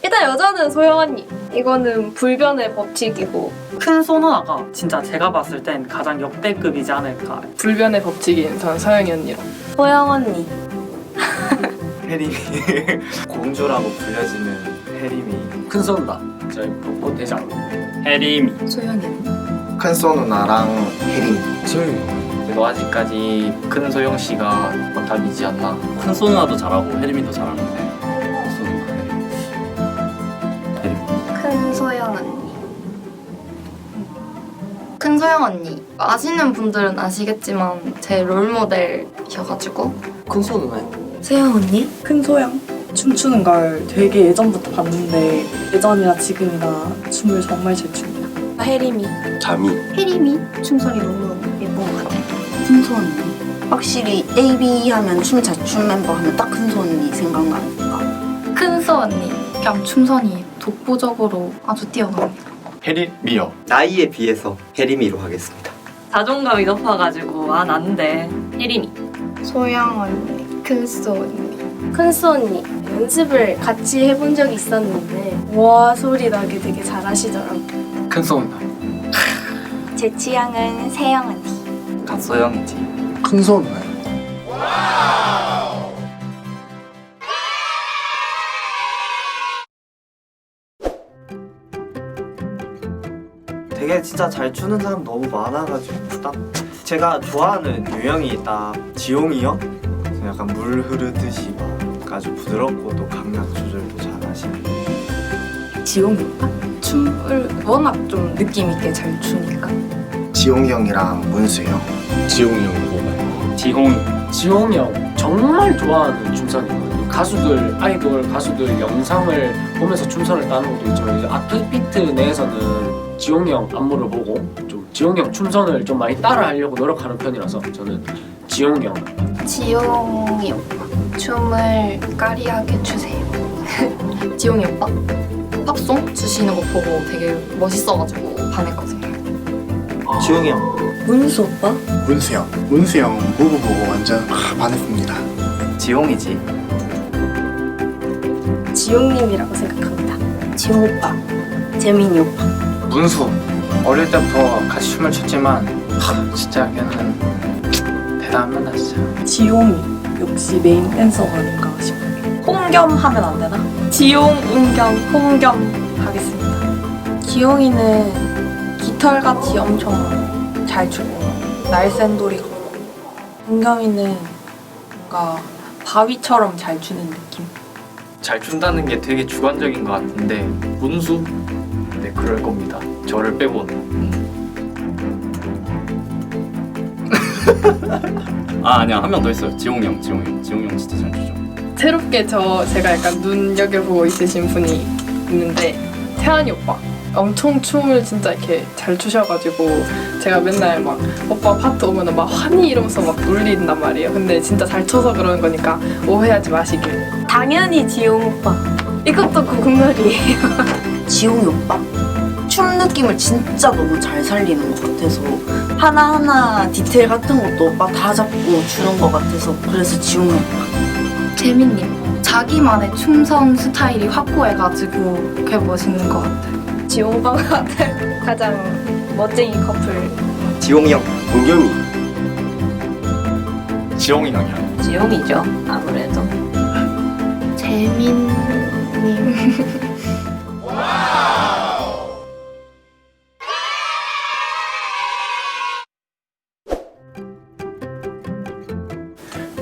일단 여자는 소영 언니. 이거는 불변의 법칙이고. 큰소 누나가 진짜 제가 봤을 땐 가장 역대급이지 않을까. 불변의 법칙인 전 서영이 언니로. 소영 언니. 혜림이 공주라고 불려지는 혜림이. 큰소 누나 저희 벚꽃 대장 혜림이. 소영이 언니. 큰소 누나랑 혜림. 그래도 아직까지 큰 소영 씨가 원탑이지 않나. 큰소 누나도 잘하고 혜림이도 잘하는데 큰 소영 언니. 큰 소영 언니. 아시는 분들은 아시겠지만 제 롤모델이셔가지고. 큰소 누나요? 소영 언니? 큰 소양 춤추는 걸 되게 예전부터 봤는데 예전이나 지금이나 춤을 정말 잘 춥니다. 혜림이. 자미. 혜림이 춤소리 너무 예쁜 것 같아. 큰소 언니. 확실히 AB 하면 춤 잘 추는 멤버 하면 딱 큰소 언니 생각나니까. 큰소 언니. 그냥 춤선이 독보적으로 아주 뛰어납니다. 혜림이요. 나이에 비해서 혜림이로 하겠습니다. 자존감이 높아가지고 난데 혜림이. 소영 언니. 큰소 언니. 큰소 언니. 연습을 같이 해본 적이 있었는데 와 소리 나게 되게 잘하시더라고요. 큰소 누나. 제 취향은 세영 언니. 갓소영이지. 큰소 누나. 되게 진짜 잘 추는 사람 너무 많아가지고 딱 제가 좋아하는 유형이 딱 지용이 형? 약간 물 흐르듯이 막 아주 부드럽고 또 강약 조절도 잘하시는. 지용이 오빠? 춤을 워낙 좀 느낌 있게 잘 추니까. 지용이 형이랑 문수 형. 지용이 형 보면 지홍이 형 정말 좋아하는 춤선이거든요. 가수들, 아이돌 가수들 영상을 보면서 춤선을 따는 것도 있지만 이제 아트피트 내에서는 지홍이 형 안무를 보고 좀 지홍이 형 춤선을 좀 많이 따라 하려고 노력하는 편이라서 저는 지홍이 형. 지용이 오빠. 춤을 까리하게 추세요. 지용이 오빠? 팝송 주시는 거 보고 되게 멋있어가지고 반했거든요. 지용이 형. 문수 오빠? 문수 형. 문수 형 무브 보고 완전 반했습니다. 지용이지. 지용님이라고 생각합니다. 지용 오빠. 재민이 오빠. 문수. 어릴 때부터 같이 춤을 췄지만 진짜 걔는 대단합니다 진짜. 지용이 역시 메인 댄서가 아닌가 싶어요. 홍겸 하면 안 되나? 지용, 은겸, 홍겸 하겠습니다. 지용이는 깃털같이 엄청 잘 추고 날쌘돌이 같고 은겸이는 뭔가 바위처럼 잘 추는 느낌. 잘 춘다는 게 되게 주관적인 것 같은데 문수? 네 그럴 겁니다. 저를 빼고는. 아니야 한 명 더 있어요. 지용이 형 진짜 잘 추죠. 새롭게 제가 약간 눈여겨보고 있으신 분이 있는데 태환이 오빠. 엄청 춤을 진짜 이렇게 잘 추셔가지고 제가 맨날 막 오빠 파트 오면은 막 환희 이러면서 막 놀린단 말이에요. 근데 진짜 잘 춰서 그러는 거니까 오해하지 마시길. 당연히 지용 오빠. 이것도 국룰이에요. 지용이 오빠. 춤 느낌을 진짜 너무 잘 살리는 것 같아서 하나하나 디테일 같은 것도 오빠 다 잡고 주는 것 같아서 그래서 지용이 오빠. 재민님. 자기만의 춤선 스타일이 확고해가지고 그게 멋있는 것 같아요. 지용 오빠가 가장 멋쟁이 커플. 지용이 형. 은겸이. 지용이 형이야. 지용이죠. 아무래도. 재민님.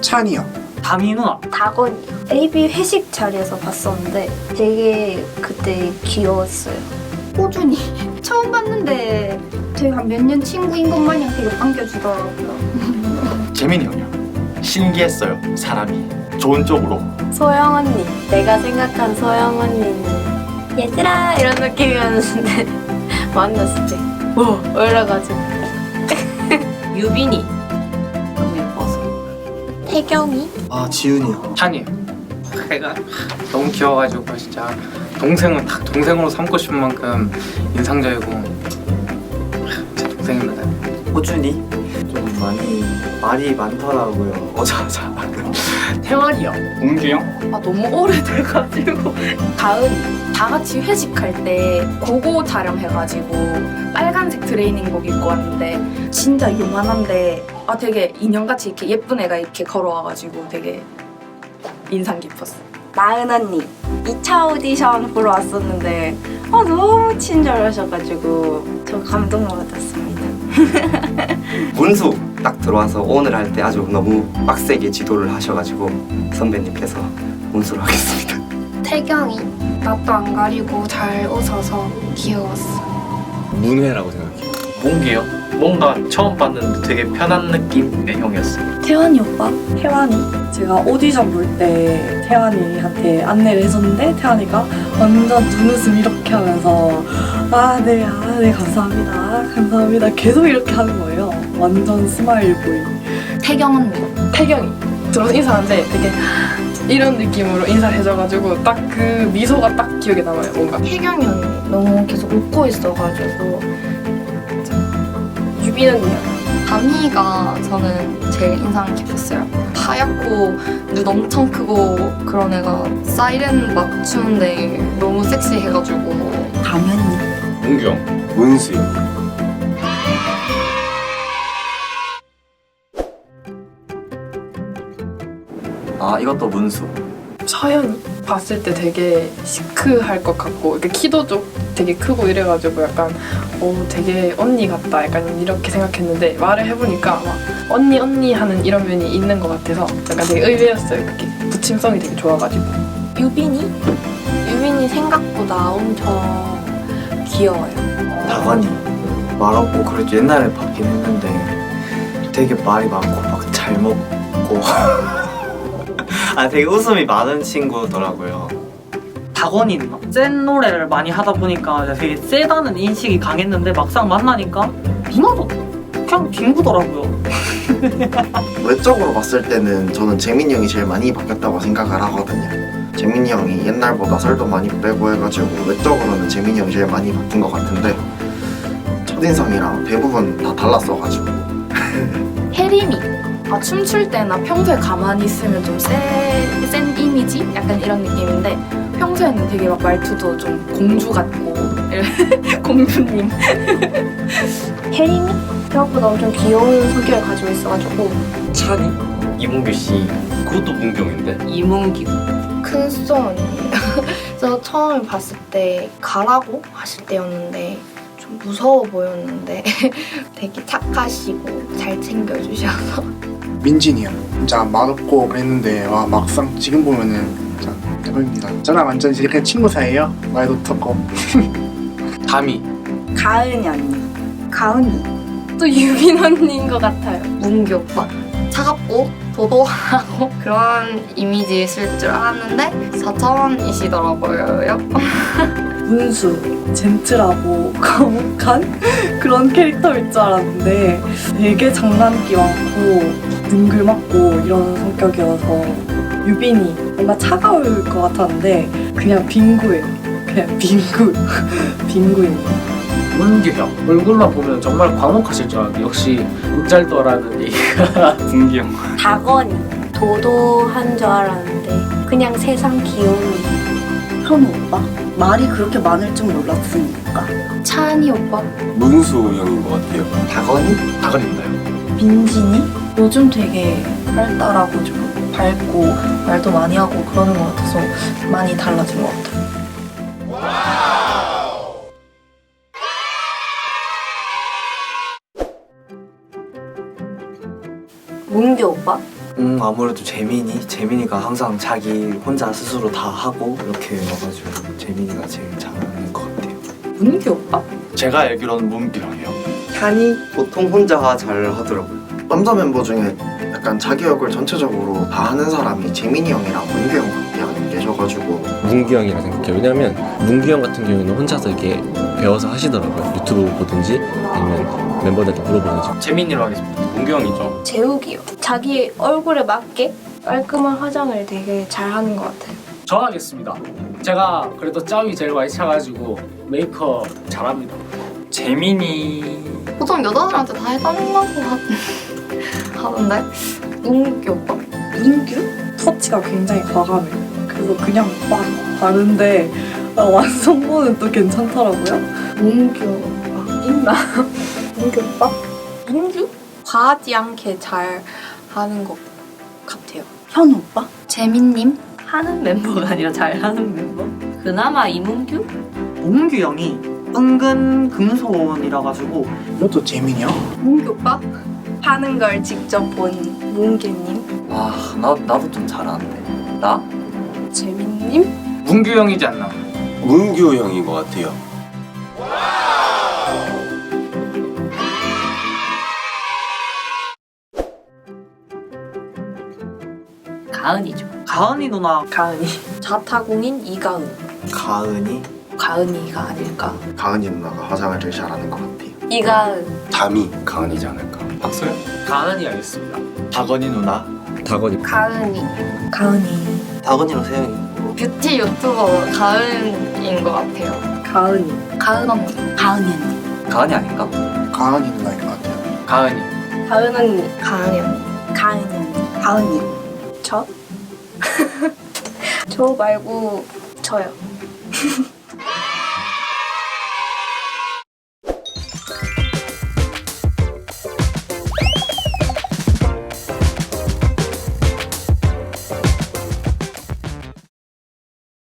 찬이 형. 다미 누나. 다건이요. AB 회식 자리에서 봤었는데 되게 그때 귀여웠어요. 호준이 처음 봤는데 제가 몇 년 친구인 것 마냥 되게 반겨주더라고요. 재민이 형이야. 신기했어요. 사람이 좋은 쪽으로. 소영 언니. 내가 생각한 소영 언니는 얘들아 이런 느낌이었는데 만났을 때 뭐 이래가지고 유빈이 너무 예뻐서. 태경이. 아 지훈이 형. 찬이. 걔가 너무 귀여워가지고 진짜 동생은 딱 동생으로 삼고 싶은 만큼 인상적이고 제 동생입니다. 호준이. 좀 말이 많더라고요. 어자자. 태환이 형. 문규 형? 아 너무 오래돼가지고 가은이 다 같이 회식할 때 고고 촬영해가지고 빨간색 트레이닝복 입고 왔는데 진짜 요만한데 되게 인형같이 이렇게 예쁜 애가 이렇게 걸어와가지고 되게 인상 깊었어. 나은 언니 2차 오디션 보러 왔었는데 너무 친절하셔가지고 저 감동 받았습니다. 문수 딱 들어와서 오늘 할 때 아주 너무 빡세게 지도를 하셔가지고 선배님께서 문수로 하겠습니다. 태경이 낯도 안 가리고 잘 웃어서 귀여웠어. 문회라고 생각해요. 문규 형? 뭔가 처음 봤는데 되게 편한 느낌의 형이었어요. 태환이 오빠? 태환이? 제가 오디션 볼 때 태환이한테 안내를 해줬는데 태환이가 완전 눈웃음 이렇게 하면서 네 감사합니다 계속 이렇게 하는 거예요. 완전 스마일 보이. 태경 언니. 태경이 들어서 인사하는데 되게 이런 느낌으로 인사를 해줘가지고 딱 그 미소가 딱 기억에 남아요. 뭔가 태경이 언니 너무 계속 웃고 있어가지고. 유빈 언니요. 담희가 저는 제일 인상 깊었어요. 하얗고 눈 엄청 크고 그런 애가 사이렌 막 추는데 너무 섹시해가지고. 당연히 문규 형. 문수 형. 이것도 문수. 서연이 봤을 때 되게 시크할 것 같고 이렇게 키도 좀 되게 크고 이래가지고 약간 되게 언니 같다 약간 이렇게 생각했는데 말을 해보니까 막 언니 하는 이런 면이 있는 것 같아서 약간 되게 의외였어요. 그게 부침성이 되게 좋아가지고. 유빈이 생각보다 엄청 귀여워요. 다관이 말 없고 그래도 옛날에 봤긴 했는데 되게 말이 많고 막 잘 먹고 되게 웃음이 많은 친구더라고요. 다건이는 센 노래를 많이 하다 보니까 되게 세다는 인식이 강했는데 막상 만나니까 누나도 그냥 빙구더라고요. 외적으로 봤을 때는 저는 재민이 형이 제일 많이 바뀌었다고 생각을 하거든요. 재민이 형이 옛날보다 살도 많이 빼고 해가지고 외적으로는 재민이 형이 제일 많이 바뀐 것 같은데 첫인상이랑 대부분 다 달랐어가지고. 혜림이 춤출 때나 평소에 가만히 있으면 좀 센 이미지? 약간 이런 느낌인데 평소에는 되게 막 말투도 좀 공주 같고 공주님. 혜림이 생각보다 엄청 귀여운 성격을 가지고 있어가지고. 찬이? 이문규 씨. 그것도 문규 형인데. 이문규. 큰 수정 언니예요. 저 처음에 봤을 때 가라고 하실 때였는데 좀 무서워 보였는데 되게 착하시고 잘 챙겨주셔서. 민진이 형 진짜 맛없고 그랬는데 막상 지금 보면은 진짜 대박입니다. 저랑 완전 이렇게 친구 사이에요. 말도 터고. 담이. 가은이 언니. 가은이. 또 유빈 언니인 것 같아요. 문규 오빠. 차갑고 도도하고 그런 이미지 있을 줄 알았는데 4차원이시더라고요. 문수, 젠틀하고 거북한 그런 캐릭터일 줄 알았는데 되게 장난기 많고 능글맞고 이런 성격이어서 유빈이 뭔가 차가울 것 같았는데 그냥 빙구예요. 그냥 빙구입니다. 문규 형. 얼굴만 보면 정말 과묵하실 줄 알았는데 역시 문잘더라는 얘기가. 문규 형. 다건이. 도도한 줄 알았는데 그냥 세상 귀요미. 현우 오빠 말이 그렇게 많을 줄 몰랐으니까. 찬이 오빠. 문수 형인 것 같아요. 다건인가요? 민진이? 요즘 되게 활달하고 좀 밝고 말도 많이 하고 그러는 것 같아서 많이 달라진 것 같아요. 문규 오빠? 아무래도 재민이가 항상 자기 혼자 스스로 다 하고 이렇게 와가지고 재민이가 제일 잘하는 것 같아요. 문규 오빠? 제가 알기로는 문규 형이요. 찬이 보통 혼자 잘 하더라고요. 남자 멤버 중에 약간 자기 얼굴 전체적으로 다 하는 사람이 재민이 형이랑 문규 형밖에 안 계셔가지고. 문규 형이라 생각해요. 왜냐면 문규 형 같은 경우는 혼자서 이렇게 배워서 하시더라고요. 유튜브 보든지 아니면 멤버들한테 물어보든지. 재민이로 하겠습니다. 문규 형이죠. 재욱이요. 자기 얼굴에 맞게 깔끔한 화장을 되게 잘하는 것 같아요. 저 하겠습니다. 제가 그래도 짬이 제일 많이 차가지고 메이크업 잘합니다. 재민이. 보통 여자들한테 다 해달라고 하던데. 문규 오빠? 문규? 터치가 굉장히 과감해요. 그래서 그냥 막 바른데 완성본은 또 괜찮더라고요. 문규 오빠 있나? 문규 오빠? 민규? 과하지 않게 잘 하는 것 같아요. 현우 오빠? 재민님? 하는 멤버가 아니라 잘하는 멤버? 그나마 이문규? 문규 형이 은근 금손이라 가지고 이것도 재민이 형? 문규 오빠? 하는 걸 직접 본 문규님? 와, 나도 좀 잘하는데. 나? 재민님? 문규 형이지 않나? 문규 형인 것 같아요. 가은이죠. 가은이 누나. 가은이. 자타공인 이가은. 가은이? 가은이가 아닐까. 가은이 누나가 화장을 제일 잘하는 것 같아요. 이가은. 담이 가은이지 않을까. 박소연? 가은이 알겠습니다. 다건이 누나? 다건이 가은이. 가은이. 다건이랑 세영이. 뷰티 유튜버 가은인 것 같아요. 가은이. 가은 언니. 가은이 언니. 가은이 아닌가? 가은이 누나인 것 같아요. 가은이. 가은 언니. 가은이 언니. 가은이 언니. 가은이. 저? 저 말고 저요.